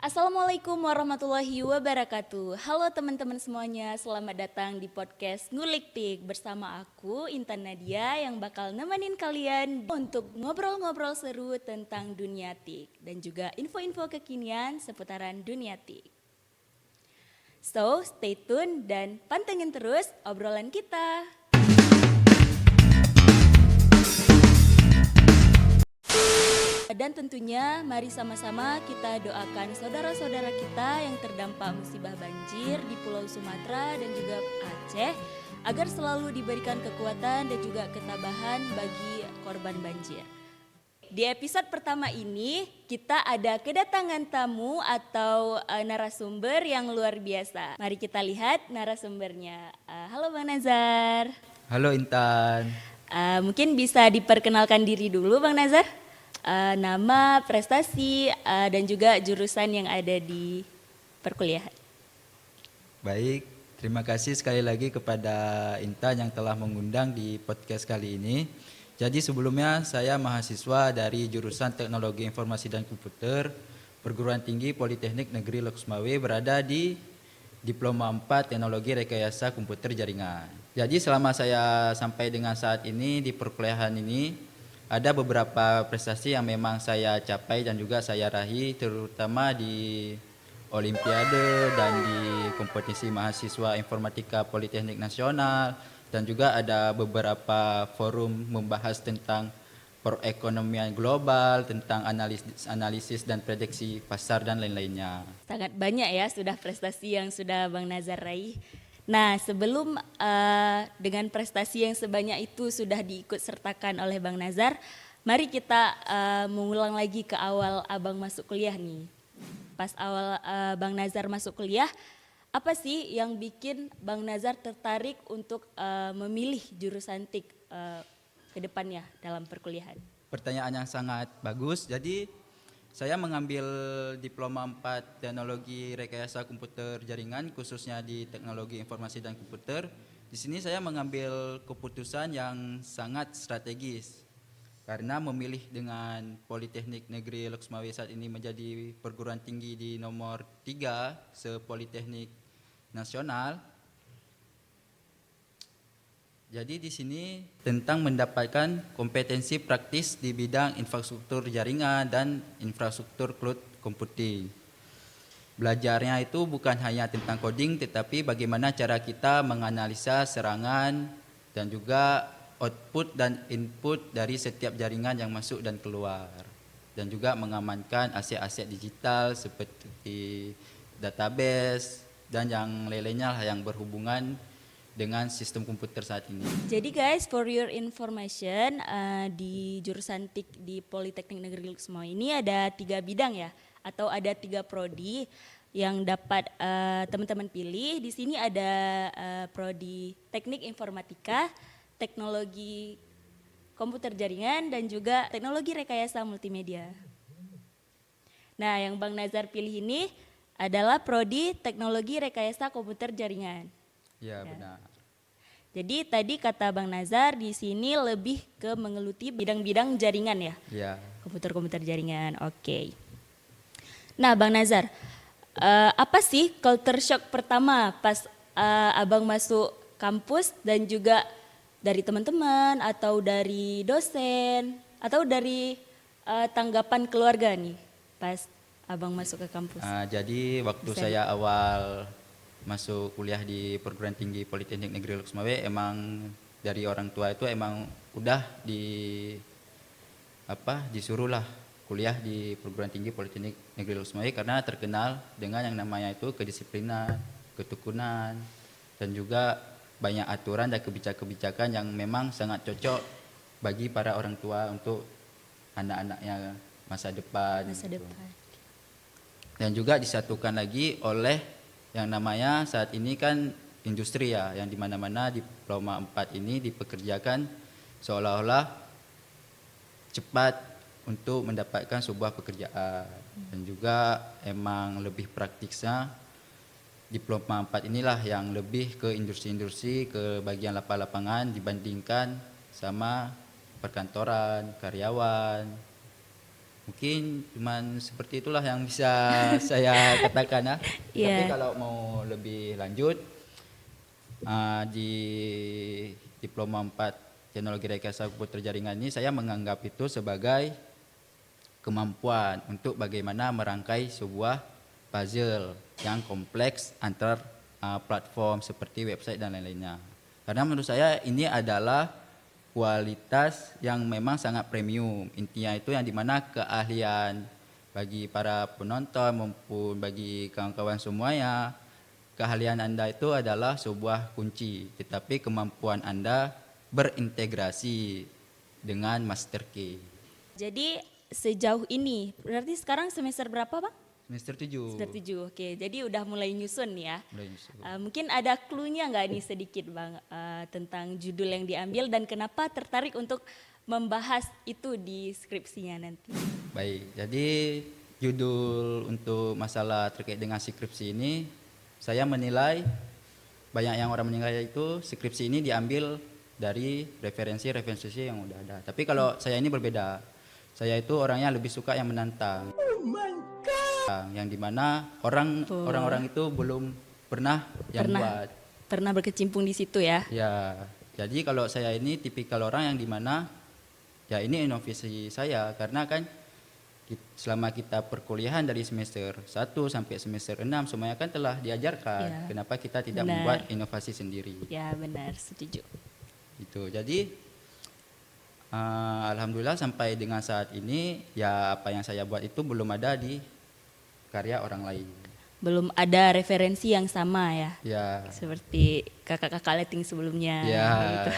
Assalamualaikum warahmatullahi wabarakatuh. Halo teman-teman semuanya, selamat datang di podcast Ngulik Tik bersama aku Intan Nadia yang bakal nemenin kalian untuk ngobrol-ngobrol seru tentang dunia tik dan juga info-info kekinian seputaran dunia tik. So, stay tune dan pantengin terus obrolan kita. Dan tentunya mari sama-sama kita doakan saudara-saudara kita yang terdampak musibah banjir di Pulau Sumatera dan juga Aceh agar selalu diberikan kekuatan dan juga ketabahan bagi korban banjir. Di episode pertama ini kita ada kedatangan tamu atau narasumber yang luar biasa. Mari kita lihat narasumbernya. Halo Bang Nazar. Halo Intan. Mungkin bisa diperkenalkan diri dulu Bang Nazar. Nama, prestasi, dan juga jurusan yang ada di perkuliahan. Baik, terima kasih sekali lagi kepada Intan yang telah mengundang di podcast kali ini. Jadi sebelumnya saya mahasiswa dari jurusan Teknologi Informasi dan Komputer Perguruan Tinggi Politeknik Negeri Loksmawe berada di Diploma 4 Teknologi Rekayasa Komputer Jaringan. Jadi selama saya sampai dengan saat ini di perkuliahan ini ada beberapa prestasi yang memang saya capai dan juga saya raih, terutama di Olimpiade dan di kompetisi mahasiswa informatika Politeknik Nasional, dan juga ada beberapa forum membahas tentang perekonomian global, tentang analisis dan prediksi pasar dan lain-lainnya. Sangat banyak ya sudah prestasi yang sudah Bang Nazar raih. Nah, sebelum dengan prestasi yang sebanyak itu sudah diikut sertakan oleh Bang Nazar, mari kita mengulang lagi ke awal Abang masuk kuliah nih. Pas awal Bang Nazar masuk kuliah, apa sih yang bikin Bang Nazar tertarik untuk memilih jurusan TIK ke depannya dalam perkuliahan? Pertanyaan yang sangat bagus. Jadi saya mengambil Diploma 4 Teknologi Rekayasa Komputer Jaringan, khususnya di Teknologi Informasi dan Komputer. Di sini saya mengambil keputusan yang sangat strategis karena memilih dengan Politeknik Negeri Loksmawe saat ini menjadi perguruan tinggi di nomor 3 se-Politeknik Nasional. Jadi di sini tentang mendapatkan kompetensi praktis di bidang infrastruktur jaringan dan infrastruktur cloud computing. Belajarnya itu bukan hanya tentang coding, tetapi bagaimana cara kita menganalisa serangan dan juga output dan input dari setiap jaringan yang masuk dan keluar. Dan juga mengamankan aset-aset digital seperti database dan yang lain-lainnya yang berhubungan dengan sistem komputer saat ini. Jadi guys, for your information, di jurusan TIK di Politeknik Negeri Loksmawe ini ada 3 bidang ya, atau ada 3 prodi yang dapat teman-teman pilih. Di sini ada prodi Teknik Informatika, Teknologi Komputer Jaringan, dan juga Teknologi Rekayasa Multimedia. Nah, yang Bang Nazar pilih ini adalah prodi Teknologi Rekayasa Komputer Jaringan. Ya, benar. Jadi tadi kata Bang Nazar di sini lebih ke menggeluti bidang-bidang jaringan ya? Ya. Komputer-komputer jaringan, oke. Nah Bang Nazar, apa sih culture shock pertama pas Abang masuk kampus dan juga dari teman-teman atau dari dosen atau dari tanggapan keluarga nih pas Abang masuk ke kampus? Jadi waktu saya awal masuk kuliah di perguruan tinggi Politeknik Negeri Loksmawe, emang dari orang tua itu emang udah disuruh lah kuliah di perguruan tinggi Politeknik Negeri Loksmawe karena terkenal dengan yang namanya itu kedisiplinan, ketekunan, dan juga banyak aturan dan kebijakan-kebijakan yang memang sangat cocok bagi para orang tua untuk anak-anaknya masa depan. Dan juga disatukan lagi oleh yang namanya saat ini kan industri ya, yang dimana-mana Diploma 4 ini dipekerjakan seolah-olah cepat untuk mendapatkan sebuah pekerjaan. Dan juga emang lebih praktisnya Diploma 4 inilah yang lebih ke industri-industri, ke bagian lapangan dibandingkan sama perkantoran, karyawan. Mungkin cuman seperti itulah yang bisa saya katakan ya. Tapi Iya. kalau mau lebih lanjut, di Diploma 4 Teknologi Rekayasa Komputer Jaringan ini saya menganggap itu sebagai kemampuan untuk bagaimana merangkai sebuah puzzle yang kompleks antar platform seperti website dan lain-lainnya. Karena menurut saya ini adalah kualitas yang memang sangat premium. Intinya itu yang dimana keahlian bagi para penonton maupun bagi kawan-kawan semuanya, keahlian Anda itu adalah sebuah kunci, tetapi kemampuan Anda berintegrasi dengan master key. Jadi sejauh ini, berarti sekarang semester berapa Bang? Semester 7. Semester 7, oke. Jadi udah mulai nyusun nih ya. Mulai nyusun. Mungkin ada clue-nya nggak nih sedikit Bang tentang judul yang diambil dan kenapa tertarik untuk membahas itu di skripsinya nanti? Baik, jadi judul untuk masalah terkait dengan skripsi ini, saya menilai banyak yang orang menilai itu skripsi ini diambil dari referensi yang udah ada. Tapi kalau saya ini berbeda. Saya itu orangnya lebih suka yang menantang. Yang dimana orang-orang itu belum pernah yang buat. Pernah berkecimpung di situ ya? Ya, jadi kalau saya ini tipikal orang yang dimana ya ini inovasi saya karena kan selama kita perkuliahan dari semester 1 sampai semester 6 semuanya kan telah diajarkan. Ya. Kenapa kita tidak Benar. membuat inovasi sendiri? Ya benar, setuju. Itu. Jadi alhamdulillah sampai dengan saat ini ya apa yang saya buat itu belum ada di karya orang lain. Belum ada referensi yang sama ya? Ya. Seperti kakak-kakak letting sebelumnya. Ya. Gitu.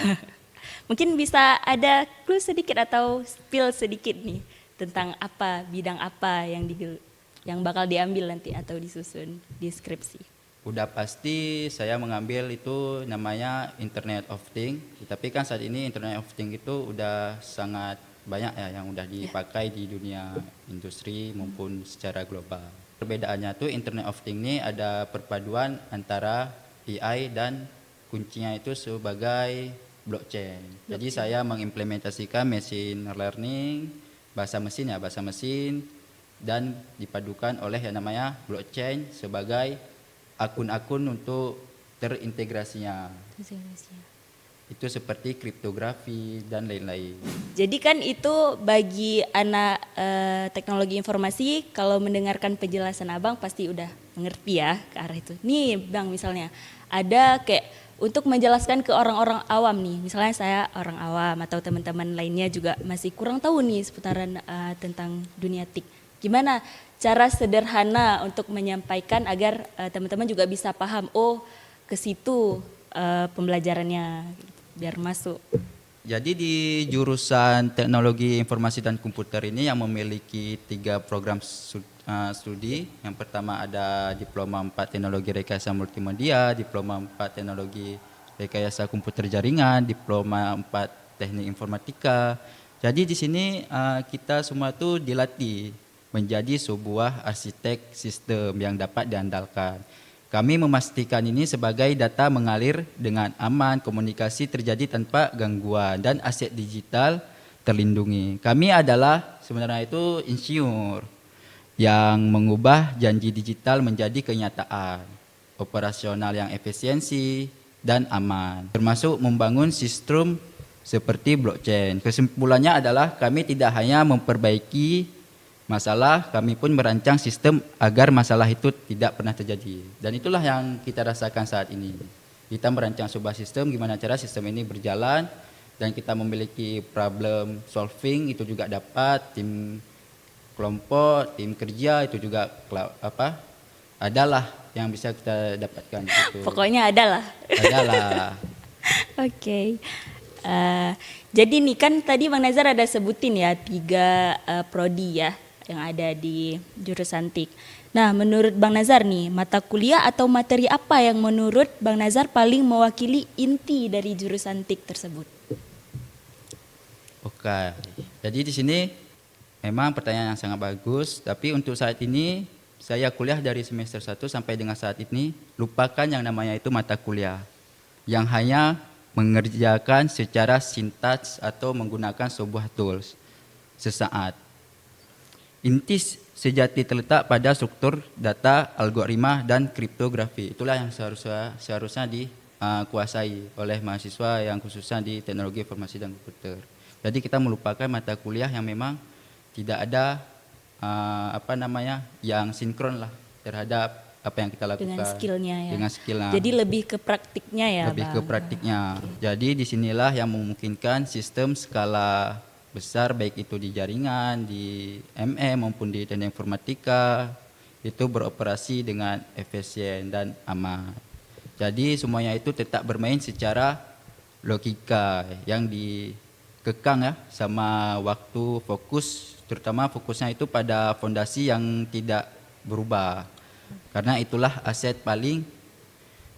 Mungkin bisa ada clue sedikit atau spill sedikit nih tentang apa, bidang apa yang bakal diambil nanti atau disusun di skripsi. Udah pasti saya mengambil itu namanya Internet of Things. Tapi kan saat ini Internet of Things itu udah sangat banyak ya yang udah dipakai di dunia industri maupun secara global. Perbedaannya tuh Internet of Things ini ada perpaduan antara AI dan kuncinya itu sebagai blockchain. Jadi saya mengimplementasikan machine learning, bahasa mesin dan dipadukan oleh yang namanya blockchain sebagai akun-akun untuk terintegrasinya. Itu seperti kriptografi dan lain-lain. Jadi kan itu bagi anak teknologi informasi kalau mendengarkan penjelasan Abang pasti udah mengerti ya ke arah itu. Nih Bang misalnya ada kayak untuk menjelaskan ke orang-orang awam nih, misalnya saya orang awam atau teman-teman lainnya juga masih kurang tahu nih seputaran tentang dunia TIK. Gimana cara sederhana untuk menyampaikan agar teman-teman juga bisa paham, oh ke situ pembelajarannya biar masuk. Jadi di jurusan Teknologi Informasi dan Komputer ini yang memiliki 3 program studi. Yang pertama ada Diploma 4 Teknologi Rekayasa Multimedia, Diploma 4 Teknologi Rekayasa Komputer Jaringan, Diploma 4 Teknik Informatika. Jadi di sini kita semua tuh dilatih menjadi sebuah arsitek sistem yang dapat diandalkan. Kami memastikan ini sebagai data mengalir dengan aman, komunikasi terjadi tanpa gangguan, dan aset digital terlindungi. Kami adalah sebenarnya itu insinyur yang mengubah janji digital menjadi kenyataan, operasional yang efisiensi dan aman, termasuk membangun sistem seperti blockchain. Kesimpulannya adalah kami tidak hanya memperbaiki masalah, kami pun merancang sistem agar masalah itu tidak pernah terjadi. Dan itulah yang kita rasakan saat ini. Kita merancang sebuah sistem, gimana cara sistem ini berjalan, dan kita memiliki problem solving, itu juga dapat, tim kelompok, tim kerja, itu juga adalah yang bisa kita dapatkan. Gitu. Pokoknya adalah. Adalah. Oke. Jadi nih kan tadi Bang Nazar ada sebutin ya 3 prodi ya yang ada di jurusan TIK. Nah, menurut Bang Nazar nih, mata kuliah atau materi apa yang menurut Bang Nazar paling mewakili inti dari jurusan TIK tersebut? Oke. Jadi di sini memang pertanyaan yang sangat bagus, tapi untuk saat ini saya kuliah dari semester 1 sampai dengan saat ini lupakan yang namanya itu mata kuliah. Yang hanya mengerjakan secara sintaks atau menggunakan sebuah tools sesaat. inti sejati terletak pada struktur data, algoritma dan kriptografi. Itulah yang seharusnya dikuasai oleh mahasiswa yang khususnya di teknologi informasi dan komputer. Jadi kita melupakan mata kuliah yang memang tidak ada yang sinkron lah terhadap apa yang kita lakukan Dengan skillnya ya. Dengan skillnya. Jadi lebih ke praktiknya ya, Lebih Bang. ke praktiknya. Okay. Jadi disinilah yang memungkinkan sistem skala besar baik itu di jaringan, di maupun di teknik informatika itu beroperasi dengan efisien dan aman. Jadi semuanya itu tetap bermain secara logika yang dikekang ya sama waktu fokus, terutama fokusnya itu pada fondasi yang tidak berubah. Karena itulah aset paling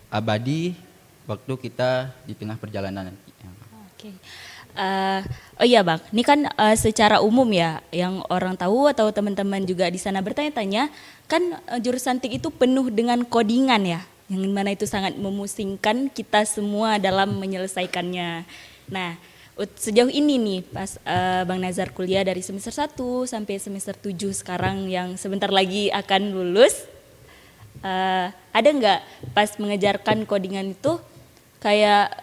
abadi waktu kita di tengah perjalanan nanti. Oke. Oh iya Bang, ini kan secara umum ya, yang orang tahu atau teman-teman juga di sana bertanya-tanya, kan jurusan TIK itu penuh dengan codingan ya, yang mana itu sangat memusingkan kita semua dalam menyelesaikannya. Nah, sejauh ini nih pas Bang Nazar kuliah dari semester 1 sampai semester 7 sekarang yang sebentar lagi akan lulus, ada nggak pas mengejarkan codingan itu kayak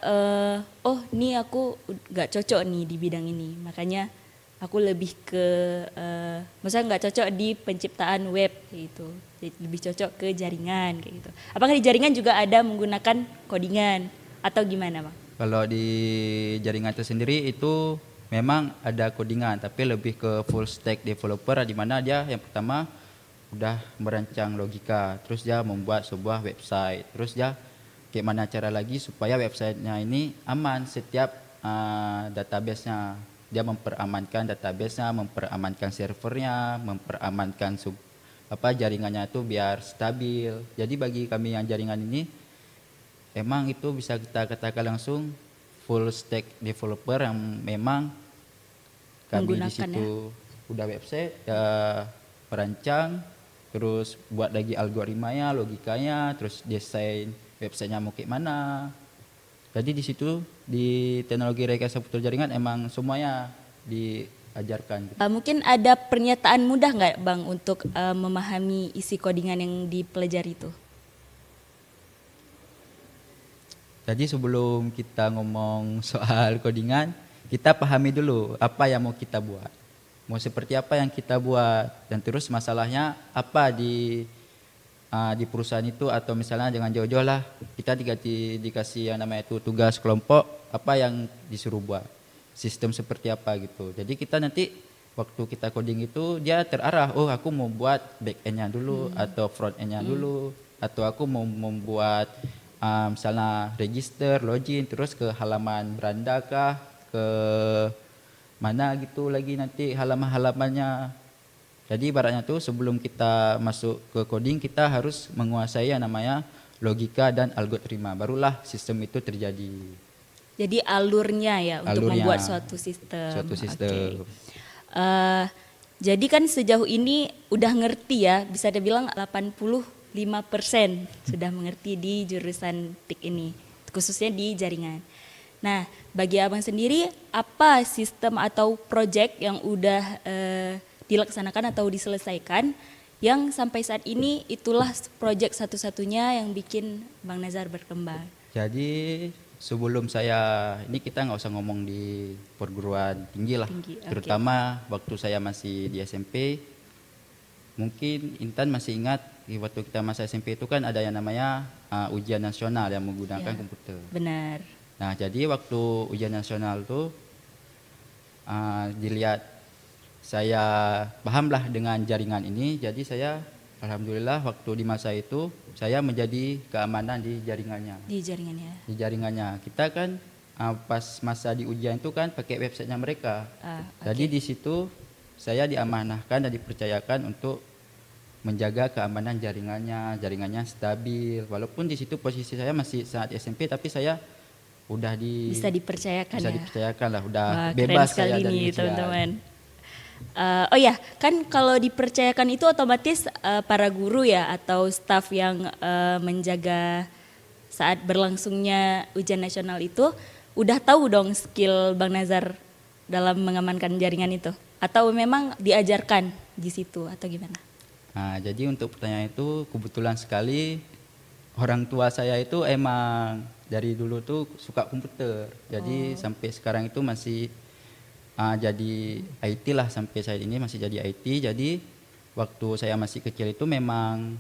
oh ini aku nggak cocok nih di bidang ini, makanya aku lebih ke maksudnya nggak cocok di penciptaan web gitu, jadi lebih cocok ke jaringan kayak gitu. Apakah di jaringan juga ada menggunakan codingan atau gimana Bang? Kalau di jaringan itu sendiri itu memang ada codingan, tapi lebih ke full stack developer, di mana dia yang pertama udah merancang logika, terus dia membuat sebuah website, terus dia gimana cara lagi supaya websitenya ini aman setiap database-nya. Dia memperaamankan database-nya, memperaamankan servernya, memperaamankan jaringannya itu biar stabil. Jadi bagi kami yang jaringan ini emang itu bisa kita katakan langsung full stack developer yang memang kami di situ udah website ya, perancang, terus buat lagi algoritmanya, logikanya, terus desain websitenya mau kayak mana. Jadi di situ di teknologi rekayasa komputer jaringan emang semuanya diajarkan. Mungkin ada pernyataan mudah nggak Bang untuk memahami isi codingan yang dipelajari itu? Jadi sebelum kita ngomong soal codingan, kita pahami dulu apa yang mau kita buat. Mau seperti apa yang kita buat, dan terus masalahnya apa di perusahaan itu, atau misalnya jangan jauh-jauh lah, kita dikasih yang namanya itu tugas kelompok, apa yang disuruh buat, sistem seperti apa gitu. Jadi kita nanti waktu kita coding itu dia terarah, oh aku mau buat back end-nya dulu atau front end-nya dulu, atau aku mau membuat misalnya register, login, terus ke halaman beranda kah, ke mana gitu lagi nanti halaman-halamannya. Jadi ibaratnya tuh sebelum kita masuk ke coding kita harus menguasai yang namanya logika dan algoritma, barulah sistem itu terjadi. Jadi alurnya ya untuk membuat suatu sistem. Okay. Jadi kan sejauh ini udah ngerti ya, bisa dibilang 85% sudah mengerti di jurusan TIK ini, khususnya di jaringan. Nah, bagi Abang sendiri apa sistem atau project yang udah dilaksanakan atau diselesaikan yang sampai saat ini itulah project satu-satunya yang bikin Bang Nazar berkembang? Jadi sebelum ini kita nggak usah ngomong di perguruan tinggi lah, terutama waktu saya masih di SMP. Mungkin Intan masih ingat waktu kita masa SMP itu kan ada yang namanya ujian nasional yang menggunakan komputer. Benar. Nah, jadi waktu ujian nasional tuh dilihat saya pahamlah dengan jaringan ini, jadi saya alhamdulillah waktu di masa itu saya menjadi keamanan di jaringannya. Di jaringannya. Kita kan pas masa di ujian itu kan pakai websitenya mereka. Jadi di situ saya diamanahkan dan dipercayakan untuk menjaga keamanan jaringannya stabil. Walaupun di situ posisi saya masih saat SMP, tapi saya udah bisa dipercayakan lah, udah bebas saya dari ujian. Teman-teman. Oh ya, kan kalau dipercayakan itu otomatis para guru ya atau staf yang menjaga saat berlangsungnya ujian nasional itu udah tahu dong skill Bang Nazar dalam mengamankan jaringan itu, atau memang diajarkan di situ atau gimana? Nah, jadi untuk pertanyaan itu kebetulan sekali orang tua saya itu emang dari dulu tuh suka komputer. Jadi sampai sekarang itu masih jadi IT lah, sampai saat ini masih jadi IT. Jadi waktu saya masih kecil itu memang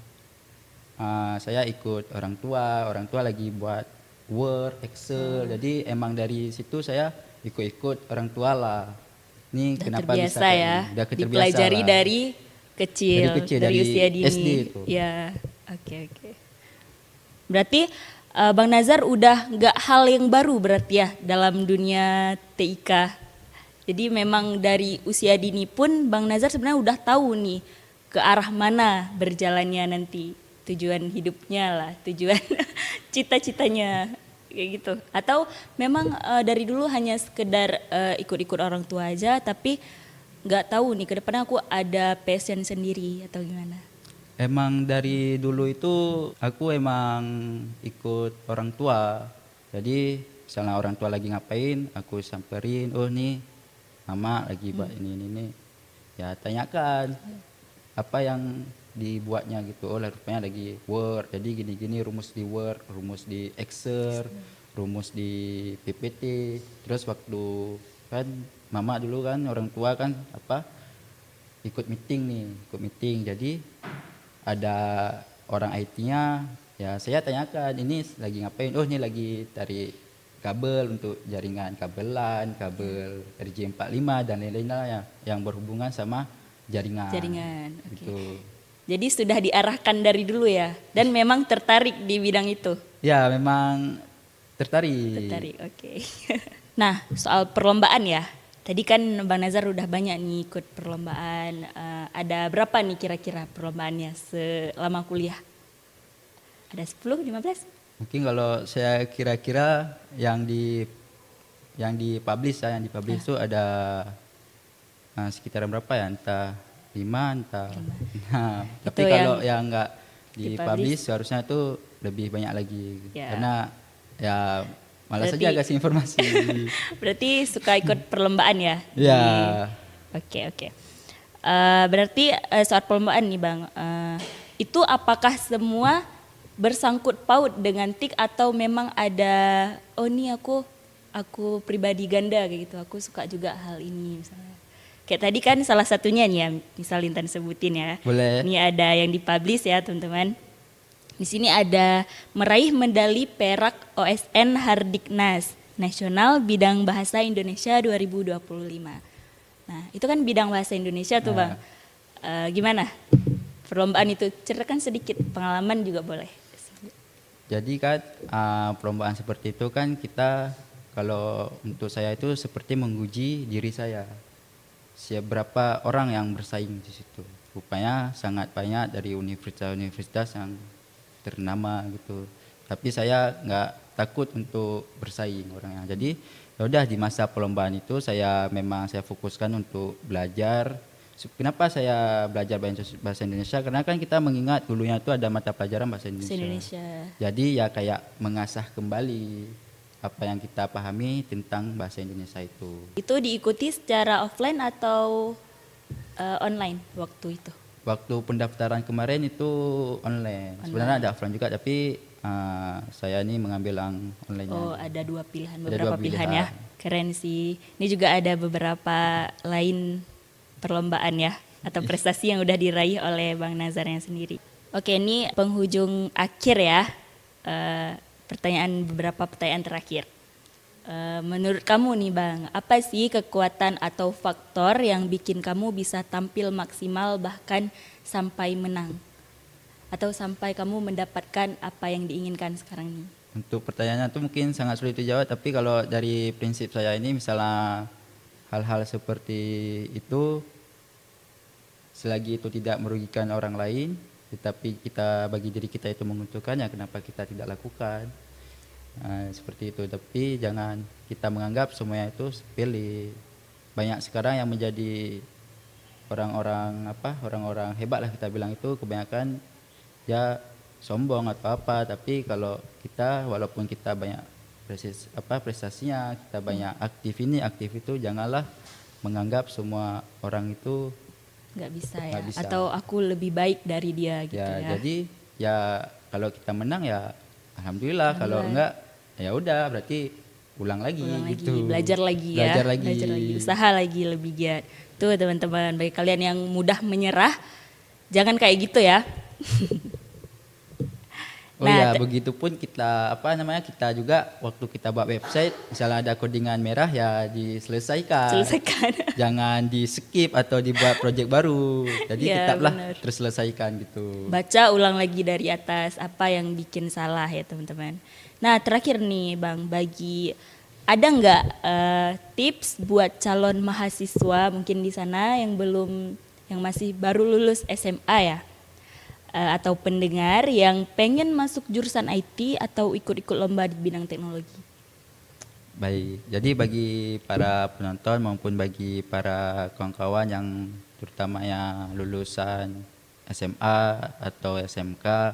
saya ikut orang tua lagi buat Word, Excel. Jadi emang dari situ saya ikut-ikut orang tua lah. Ini Udah kenapa bisa terbiasa kayak ya, ini? Udah terbiasa dipelajari lah. dari kecil, Dari dari kecil, usia dari dini. SD itu. Ya, oke. Berarti Bang Nazar udah nggak hal yang baru berarti ya dalam dunia TIK. Jadi memang dari usia dini pun Bang Nazar sebenarnya udah tahu nih ke arah mana berjalannya nanti tujuan hidupnya lah, tujuan cita-citanya kayak gitu. Atau memang dari dulu hanya sekedar ikut-ikut orang tua aja, tapi nggak tahu nih ke depannya aku ada passion sendiri atau gimana? Emang dari dulu itu aku emang ikut orang tua. Jadi misalnya orang tua lagi ngapain, aku samperin, oh nih mama lagi buat ini. Ya tanyakan apa yang dibuatnya gitu. Oh rupanya lagi Word, jadi gini-gini rumus di Word, rumus di Excel, rumus di PPT. Terus waktu kan mama dulu kan orang tua kan ikut meeting. Jadi ada orang IT-nya, ya saya tanyakan ini lagi ngapain? Oh ini lagi tarik kabel untuk jaringan kabelan, kabel RJ45 dan lain-lain lah ya, yang berhubungan sama jaringan. Oke. Gitu. Jadi sudah diarahkan dari dulu ya, dan memang tertarik di bidang itu. Ya memang tertarik. Tertarik, oke. Nah, soal perlombaan ya. Tadi kan Bang Nazar udah banyak nih ikut perlombaan. Ada berapa nih kira-kira perlombaannya selama kuliah? Ada 10, 15? Mungkin kalau saya kira-kira yang dipublish itu ada sekitaran berapa ya? Entah 5, entah. Nah, tapi Itu kalau yang yang enggak dipublish seharusnya itu lebih banyak lagi. Ya. Karena ya malas Berarti- aja kasih informasi. Berarti suka ikut perlombaan ya? Ya. Oke. Berarti soal perlombaan nih Bang, itu apakah semua bersangkut paut dengan TIK atau memang ada, oh nih aku pribadi ganda kayak gitu, aku suka juga hal ini misalnya. Kayak tadi kan salah satunya nih ya, misal Intan sebutin ya. Boleh. Ini ada yang dipublish ya teman-teman. Di sini ada meraih medali perak OSN Hardiknas Nasional Bidang Bahasa Indonesia 2025. Nah, itu kan bidang bahasa Indonesia tuh, Bang. Gimana? Perlombaan itu ceritakan sedikit, pengalaman juga boleh. Jadi kan perlombaan seperti itu kan kita, kalau untuk saya itu seperti menguji diri saya. Seberapa orang yang bersaing di situ. Rupanya sangat banyak dari universitas-universitas yang ternama gitu. Tapi saya nggak takut untuk bersaing orangnya. Jadi ya udah di masa perlombaan itu saya fokuskan untuk belajar. Kenapa saya belajar bahasa Indonesia? Karena kan kita mengingat dulunya itu ada mata pelajaran bahasa Indonesia. Jadi ya kayak mengasah kembali apa yang kita pahami tentang bahasa Indonesia itu. Itu diikuti secara offline atau online waktu itu? Waktu pendaftaran kemarin itu online. Sebenarnya ada offline juga, tapi saya ini mengambil yang online. Oh, ada beberapa pilihan ya. Keren sih. Ini juga ada beberapa lain perlombaan ya, atau prestasi yang udah diraih oleh Bang Nazarnya sendiri. Oke, ini penghujung akhir ya. Beberapa pertanyaan terakhir. Menurut kamu nih Bang, apa sih kekuatan atau faktor yang bikin kamu bisa tampil maksimal bahkan sampai menang? Atau sampai kamu mendapatkan apa yang diinginkan sekarang ini? Untuk pertanyaannya itu mungkin sangat sulit dijawab, tapi kalau dari prinsip saya ini, misalnya hal-hal seperti itu, selagi itu tidak merugikan orang lain, tetapi kita bagi diri kita itu menguntungkan, ya kenapa kita tidak lakukan? Seperti itu. Tapi jangan kita menganggap semuanya itu sepele. Banyak sekarang yang menjadi orang-orang hebat lah kita bilang, itu kebanyakan ya sombong atau apa. Tapi kalau kita walaupun kita banyak prestasinya, kita banyak aktif itu, janganlah menganggap semua orang itu nggak bisa ya, nggak bisa. atau aku lebih baik dari dia gitu ya. Jadi ya kalau kita menang ya alhamdulillah, kalau enggak ya udah berarti ulang lagi Ulang lagi, gitu. belajar lagi ya, Belajar lagi. usaha lagi lebih giat. Tuh teman-teman, bagi kalian yang mudah menyerah, jangan kayak gitu ya. Oh Nah, ya, begitupun kita kita juga waktu kita buat website, misalnya ada codingan merah ya diselesaikan. selesaikan. Jangan di skip atau dibuat project baru. Jadi Ya, tetaplah benar. terselesaikan gitu. Baca ulang lagi dari atas apa yang bikin salah ya teman-teman. Nah terakhir nih Bang, ada nggak tips buat calon mahasiswa mungkin di sana yang masih baru lulus SMA ya, atau pendengar yang pengen masuk jurusan IT atau ikut-ikut lomba di bidang teknologi? Baik, jadi bagi para penonton maupun bagi para kawan-kawan yang terutama yang lulusan SMA atau SMK,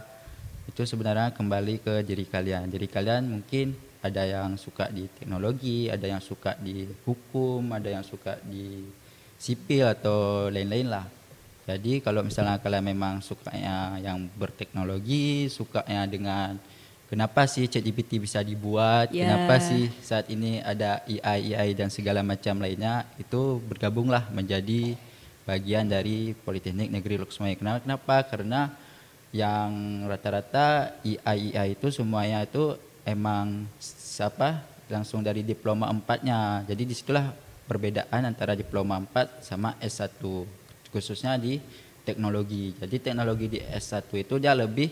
itu sebenarnya kembali ke diri kalian. Diri kalian mungkin ada yang suka di teknologi, ada yang suka di hukum, ada yang suka di sipil atau lain-lain lah. Jadi kalau misalnya kalian memang sukanya yang berteknologi, sukanya dengan kenapa sih ChatGPT bisa dibuat, kenapa sih saat ini ada AI dan segala macam lainnya, itu bergabunglah menjadi bagian dari Politeknik Negeri Lhokseumawe. Kenapa? Karena yang rata-rata AI itu semuanya itu emang langsung dari diploma 4-nya. Jadi disitulah perbedaan antara diploma 4 sama S1, khususnya di teknologi. Jadi teknologi di S1 itu dia lebih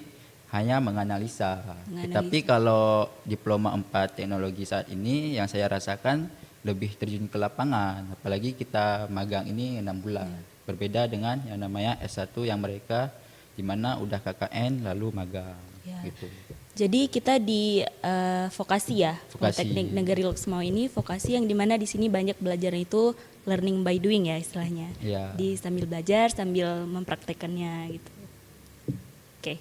hanya menganalisa. Tetapi kalau diploma 4 teknologi saat ini yang saya rasakan lebih terjun ke lapangan, apalagi kita magang ini 6 bulan. Berbeda dengan yang namanya S1 yang mereka di mana udah KKN lalu magang gitu. Jadi kita di vokasi ya, Politeknik Negeri Lhokseumawe ini vokasi yang dimana di sini banyak belajar itu learning by doing ya istilahnya. Di sambil belajar sambil mempraktekannya gitu. Oke.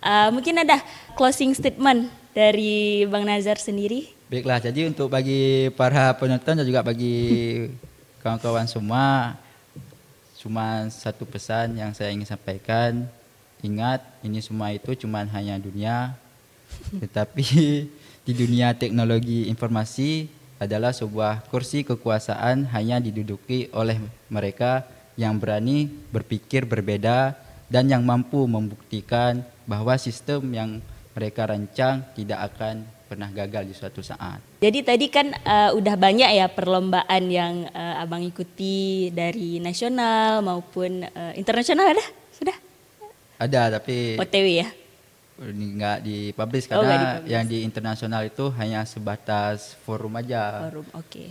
Mungkin ada closing statement dari Bang Nazar sendiri. Baiklah, jadi untuk bagi para penonton dan juga bagi kawan-kawan semua, cuma satu pesan yang saya ingin sampaikan. Ingat, ini semua itu cuma hanya dunia, tetapi di dunia teknologi informasi adalah sebuah kursi kekuasaan hanya diduduki oleh mereka yang berani berpikir berbeda dan yang mampu membuktikan bahwa sistem yang mereka rancang tidak akan pernah gagal di suatu saat. Jadi tadi kan udah banyak ya perlombaan yang Abang ikuti dari nasional maupun internasional, sudah? Ada, tapi OTW ya? Ini nggak dipublish karena yang di internasional itu hanya sebatas forum aja.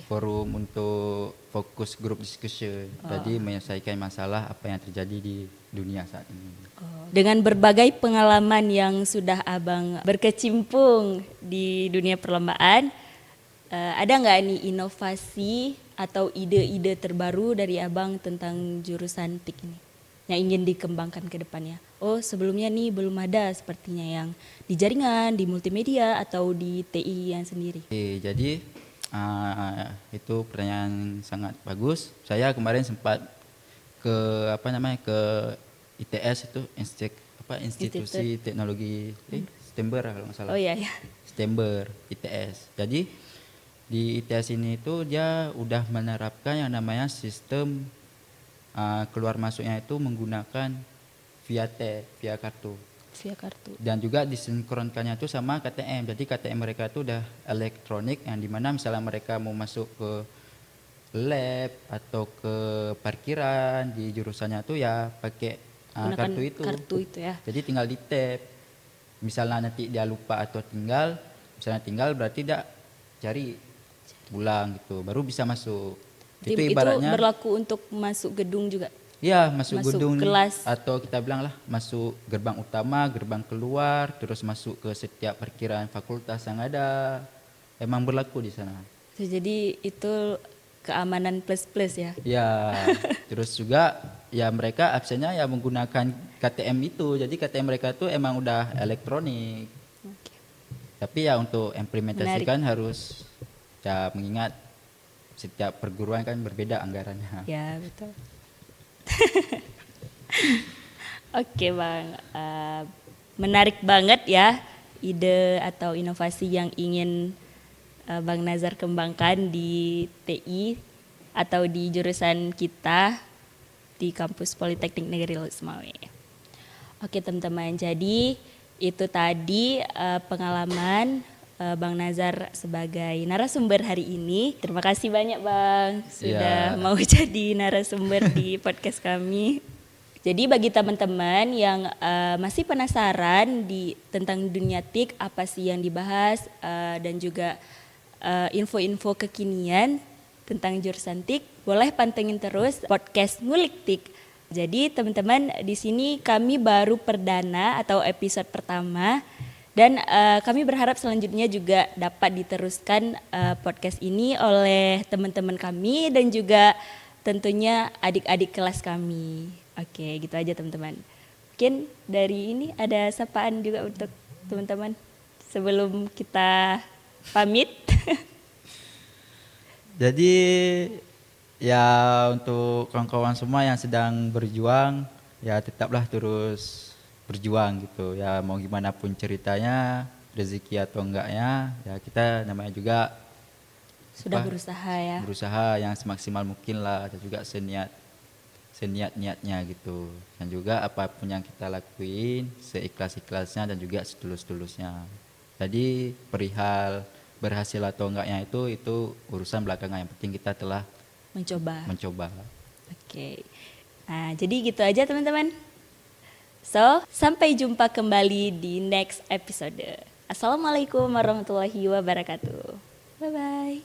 Forum untuk fokus group discussion. Jadi menyelesaikan masalah apa yang terjadi di dunia saat ini. Dengan berbagai pengalaman yang sudah Abang berkecimpung di dunia perlombaan, ada nggak nih inovasi atau ide-ide terbaru dari Abang tentang jurusan TIK ini yang ingin dikembangkan ke depannya? Oh sebelumnya nih belum ada sepertinya yang di jaringan, di multimedia atau di TI yang sendiri. Jadi itu pertanyaan sangat bagus. Saya kemarin sempat ke ke ITS itu Institusi Teknologi Stember kalau nggak salah. Oh iya. Stember ITS. Jadi di ITS ini itu dia udah menerapkan yang namanya sistem keluar masuknya itu menggunakan via kartu. Dan juga disinkronkannya itu sama KTM. Jadi KTM mereka itu udah elektronik yang dimana misalnya mereka mau masuk ke lab atau ke parkiran di jurusannya itu ya pakai kartu itu ya. Jadi tinggal di tap. Misalnya nanti dia lupa atau tinggal berarti dia cari pulang gitu, baru bisa masuk. Itu ibaratnya berlaku untuk masuk gedung juga. Iya, masuk gedung kelas. Atau kita bilang lah masuk gerbang utama, gerbang keluar, terus masuk ke setiap parkiran fakultas yang ada. Emang berlaku di sana. Jadi itu keamanan plus ya. Ya, terus juga ya mereka absennya ya menggunakan KTM itu. Jadi KTM mereka tuh emang udah elektronik. Tapi ya untuk implementasikan harus ya mengingat setiap perguruan kan berbeda anggarannya. Ya, betul. Oke Bang, menarik banget ya ide atau inovasi yang ingin Bang Nazar kembangkan di TI atau di jurusan kita di kampus Politeknik Negeri Lusmawe. Oke teman-teman, jadi itu tadi pengalaman Bang Nazar sebagai narasumber hari ini. Terima kasih banyak Bang sudah mau jadi narasumber di podcast kami. Jadi bagi teman-teman yang masih penasaran tentang dunia TIK, apa sih yang dibahas dan juga info-info kekinian tentang jurusan TIK, boleh pantengin terus podcast Ngulik TIK. Jadi teman-teman, di sini kami baru perdana atau episode pertama dan kami berharap selanjutnya juga dapat diteruskan podcast ini oleh teman-teman kami dan juga tentunya adik-adik kelas kami. Oke, gitu aja teman-teman. Mungkin dari ini ada sapaan juga untuk teman-teman sebelum kita pamit. Jadi ya untuk kawan-kawan semua yang sedang berjuang, ya tetaplah terus berjuang gitu. Ya mau gimana pun ceritanya, rezeki atau enggaknya, ya kita namanya juga Sudah berusaha ya. Berusaha yang semaksimal mungkin lah, dan juga seniat-niatnya gitu. Dan juga apapun yang kita lakuin, seikhlas-ikhlasnya dan juga setulus-tulusnya. Jadi perihal berhasil atau enggaknya itu urusan belakangan, yang penting kita telah mencoba. Oke. Nah, jadi gitu aja teman-teman. So, sampai jumpa kembali di next episode. Assalamualaikum warahmatullahi wabarakatuh. Bye bye.